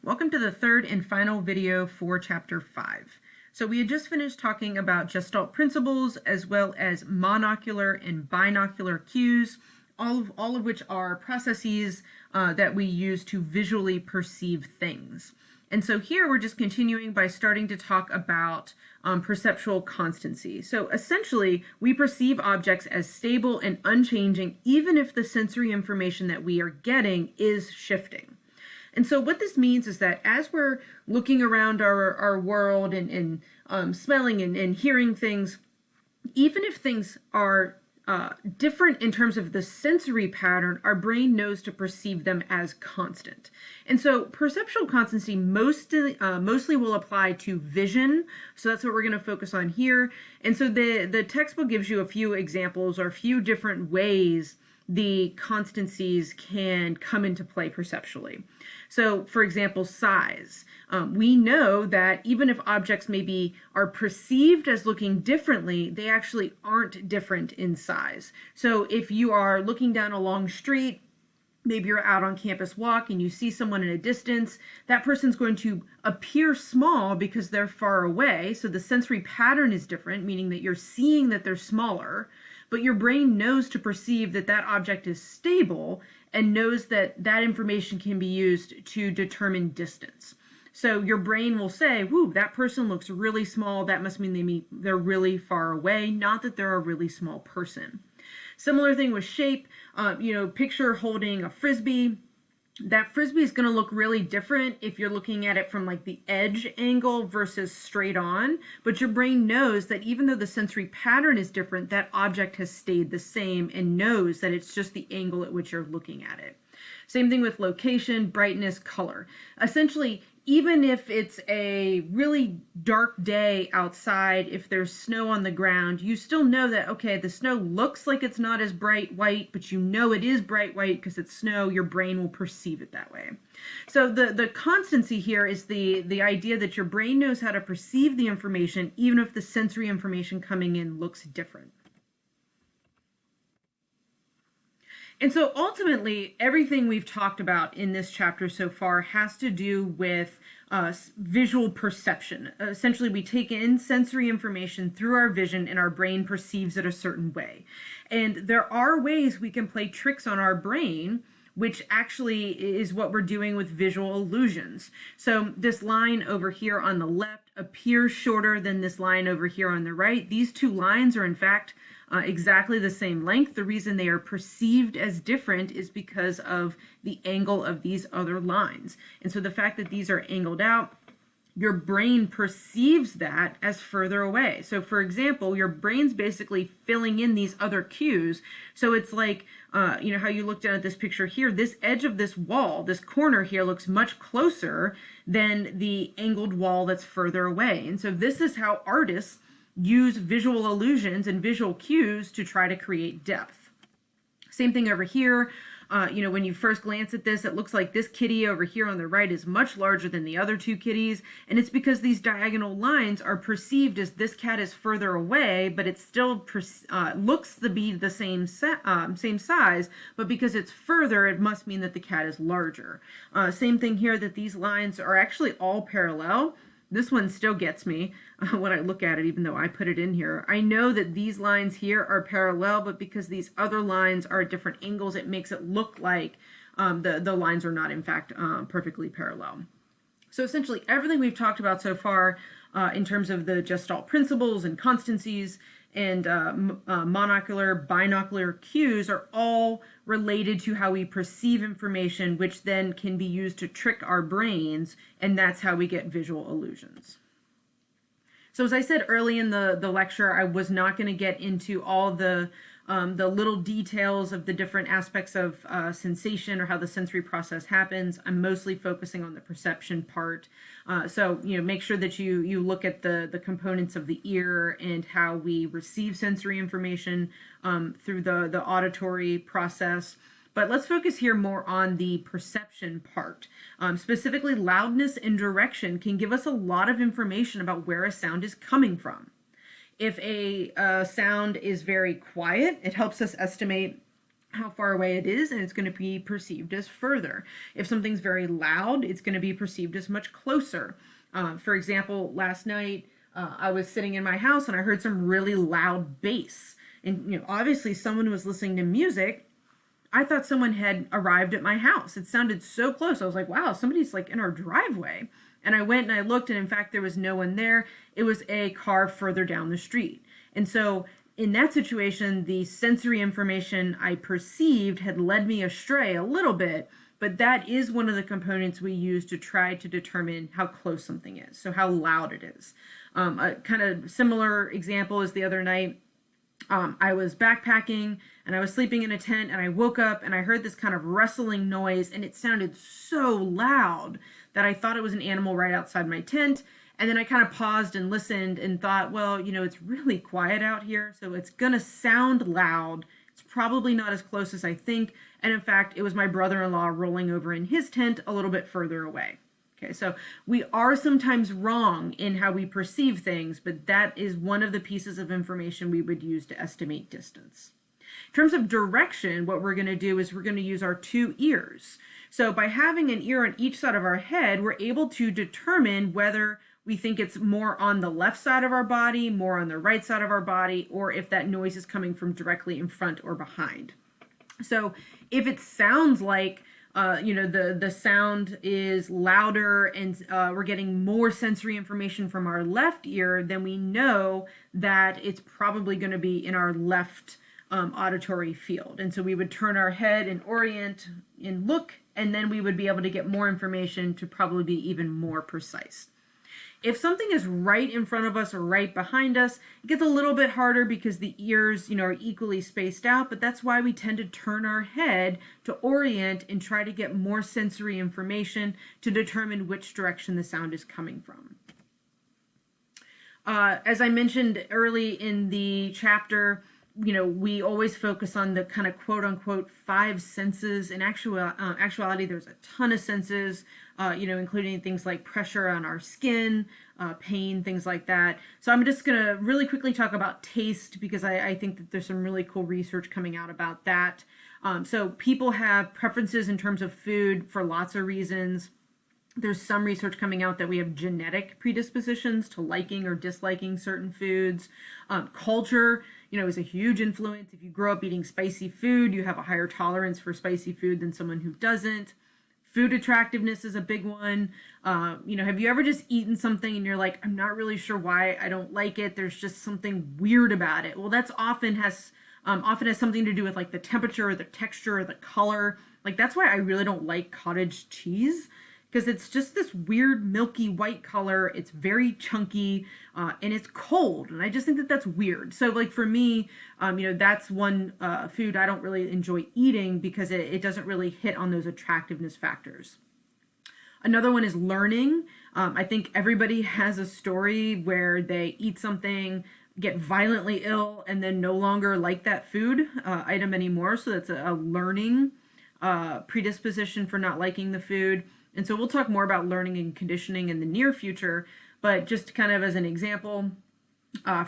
Welcome to the third and final video for Chapter 5. So we had just finished talking about Gestalt principles as well as monocular and binocular cues, all of which are processes that we use to visually perceive things. And so here we're just continuing by starting to talk about perceptual constancy. So essentially, we perceive objects as stable and unchanging even if the sensory information that we are getting is shifting. And so what this means is that as we're looking around our world and smelling and hearing things, even if things are different in terms of the sensory pattern, our brain knows to perceive them as constant. And so perceptual constancy mostly will apply to vision. So that's what we're going to focus on here. And so the textbook gives you a few examples or a few different ways the constancies can come into play perceptually. So, for example, size. We know that even if objects are perceived as looking differently, they actually aren't different in size. So if you are looking down a long street, maybe you're out on campus walk and you see someone in a distance, that person's going to appear small because they're far away. So the sensory pattern is different, meaning that you're seeing that they're smaller, but your brain knows to perceive that that object is stable and knows that that information can be used to determine distance. So your brain will say, whoo, that person looks really small. That must mean they're really far away, not that they're a really small person. Similar thing with shape. Picture holding a Frisbee. That Frisbee is going to look really different if you're looking at it from like the edge angle versus straight on. But your brain knows that even though the sensory pattern is different, that object has stayed the same and knows that it's just the angle at which you're looking at it. Same thing with location, brightness, color. Essentially, even if it's a really dark day outside, if there's snow on the ground, you still know that, okay, the snow looks like it's not as bright white, but you know it is bright white because it's snow. Your brain will perceive it that way. So the constancy here is the idea that your brain knows how to perceive the information, even if the sensory information coming in looks different. And so ultimately, everything we've talked about in this chapter so far has to do with visual perception. Essentially, we take in sensory information through our vision and our brain perceives it a certain way. And there are ways we can play tricks on our brain, which actually is what we're doing with visual illusions. So this line over here on the left appears shorter than this line over here on the right. These two lines are in fact exactly the same length. The reason they are perceived as different is because of the angle of these other lines. And so the fact that these are angled out, your brain perceives that as further away. So for example, your brain's basically filling in these other cues. So it's like, how you looked at this picture here, this edge of this wall, this corner here looks much closer than the angled wall that's further away. And so this is how artists use visual illusions and visual cues to try to create depth. Same thing over here. When you first glance at this, it looks like this kitty over here on the right is much larger than the other two kitties. And it's because these diagonal lines are perceived as this cat is further away, but it still looks to be the same size. But because it's further, it must mean that the cat is larger. Same thing here, that these lines are actually all parallel. This one still gets me when I look at it, even though I put it in here. I know that these lines here are parallel, but because these other lines are at different angles, it makes it look like the lines are not, in fact, perfectly parallel. So essentially, everything we've talked about so far in terms of the Gestalt principles and constancies and monocular, binocular cues are all related to how we perceive information, which then can be used to trick our brains, and that's how we get visual illusions. So as I said early in the lecture, I was not going to get into all the little details of the different aspects of sensation or how the sensory process happens. I'm mostly focusing on the perception part. So make sure that you look at the components of the ear and how we receive sensory information through the auditory process. But let's focus here more on the perception part. Specifically, loudness and direction can give us a lot of information about where a sound is coming from. If a sound is very quiet, it helps us estimate how far away it is, and it's going to be perceived as further. If something's very loud, it's going to be perceived as much closer. For example, last night I was sitting in my house and I heard some really loud bass. And obviously someone was listening to music. I thought someone had arrived at my house. It sounded so close. I was like, wow, somebody's like in our driveway. And I went and I looked, and in fact, there was no one there. It was a car further down the street. And so in that situation, the sensory information I perceived had led me astray a little bit, but that is one of the components we use to try to determine how close something is, so how loud it is. A kind of similar example is the other night, I was backpacking and I was sleeping in a tent, and I woke up and I heard this kind of rustling noise, and it sounded so loud that I thought it was an animal right outside my tent. And then I kind of paused and listened and thought, well, it's really quiet out here, so it's gonna sound loud. It's probably not as close as I think. And in fact, it was my brother-in-law rolling over in his tent a little bit further away. Okay, so we are sometimes wrong in how we perceive things, but that is one of the pieces of information we would use to estimate distance. In terms of direction, what we're going to do is we're going to use our two ears. So by having an ear on each side of our head, we're able to determine whether we think it's more on the left side of our body, more on the right side of our body, or if that noise is coming from directly in front or behind. So if it sounds like the sound is louder and we're getting more sensory information from our left ear, then we know that it's probably going to be in our left auditory field. And so we would turn our head and orient and look, and then we would be able to get more information to probably be even more precise. If something is right in front of us or right behind us, it gets a little bit harder because the ears, are equally spaced out, but that's why we tend to turn our head to orient and try to get more sensory information to determine which direction the sound is coming from. As I mentioned early in the chapter, we always focus on the kind of quote unquote five senses. In actuality, there's a ton of senses, including things like pressure on our skin, pain, things like that. So I'm just going to really quickly talk about taste because I think that there's some really cool research coming out about that. So people have preferences in terms of food for lots of reasons. There's some research coming out that we have genetic predispositions to liking or disliking certain foods. Culture, is a huge influence. If you grow up eating spicy food, you have a higher tolerance for spicy food than someone who doesn't. Food attractiveness is a big one. Have you ever just eaten something and you're like, I'm not really sure why I don't like it. There's just something weird about it. Well, that's often has something to do with like the temperature or the texture or the color. Like that's why I really don't like cottage cheese, because it's just this weird milky white color. It's very chunky and it's cold. And I just think that that's weird. So like for me, that's one food I don't really enjoy eating because it doesn't really hit on those attractiveness factors. Another one is learning. I think everybody has a story where they eat something, get violently ill, and then no longer like that food item anymore. So that's a learning predisposition for not liking the food. And so we'll talk more about learning and conditioning in the near future, but just kind of as an example,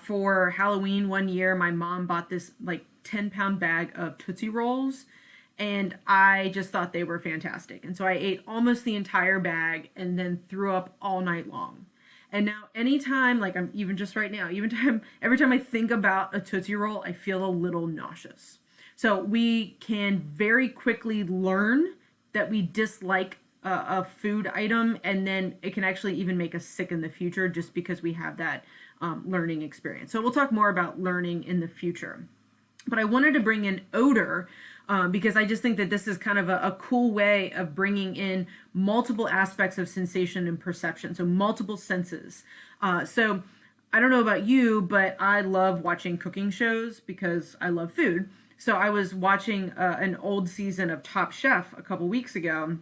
for Halloween one year, my mom bought this like 10-pound bag of Tootsie Rolls, and I just thought they were fantastic. And so I ate almost the entire bag and then threw up all night long. And now anytime, like I'm even just right now, every time I think about a Tootsie Roll, I feel a little nauseous. So we can very quickly learn that we dislike a food item, and then it can actually even make us sick in the future just because we have that learning experience. So we'll talk more about learning in the future. But I wanted to bring in odor because I just think that this is kind of a cool way of bringing in multiple aspects of sensation and perception, so multiple senses. So I don't know about you, but I love watching cooking shows because I love food. So I was watching an old season of Top Chef a couple weeks ago,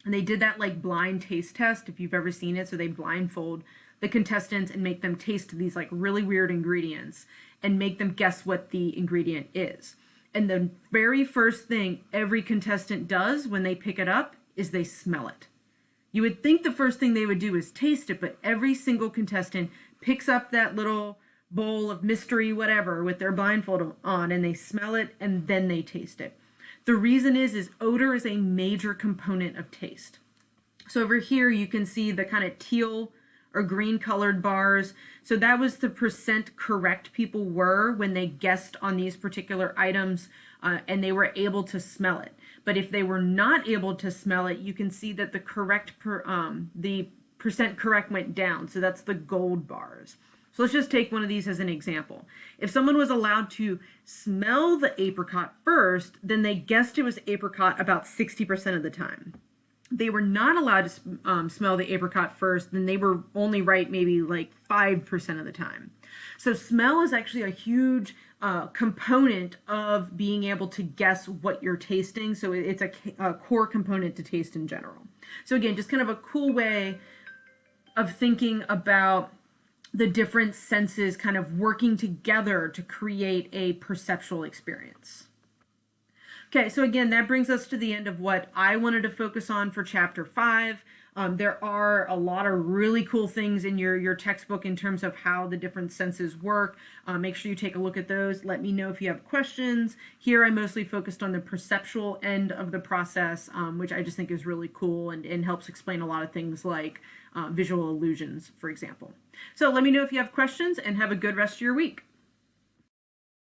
and they did that like blind taste test, if you've ever seen it. So they blindfold the contestants and make them taste these like really weird ingredients and make them guess what the ingredient is. And the very first thing every contestant does when they pick it up is they smell it. You would think the first thing they would do is taste it, but every single contestant picks up that little bowl of mystery whatever with their blindfold on, and they smell it and then they taste it. The reason is odor is a major component of taste. So over here you can see the kind of teal or green colored bars. So that was the percent correct people were when they guessed on these particular items, and they were able to smell it. But if they were not able to smell it, you can see that the percent correct went down. So that's the gold bars. So let's just take one of these as an example. If someone was allowed to smell the apricot first, then they guessed it was apricot about 60% of the time. They were not allowed to smell the apricot first, then they were only right maybe like 5% of the time. So smell is actually a huge component of being able to guess what you're tasting. So it's a core component to taste in general. So again, just kind of a cool way of thinking about the different senses kind of working together to create a perceptual experience. Okay, so again, that brings us to the end of what I wanted to focus on for chapter 5. There are a lot of really cool things in your textbook in terms of how the different senses work. Make sure you take a look at those. Let me know if you have questions. Here I mostly focused on the perceptual end of the process, which I just think is really cool and helps explain a lot of things like visual illusions, for example. So let me know if you have questions, and have a good rest of your week.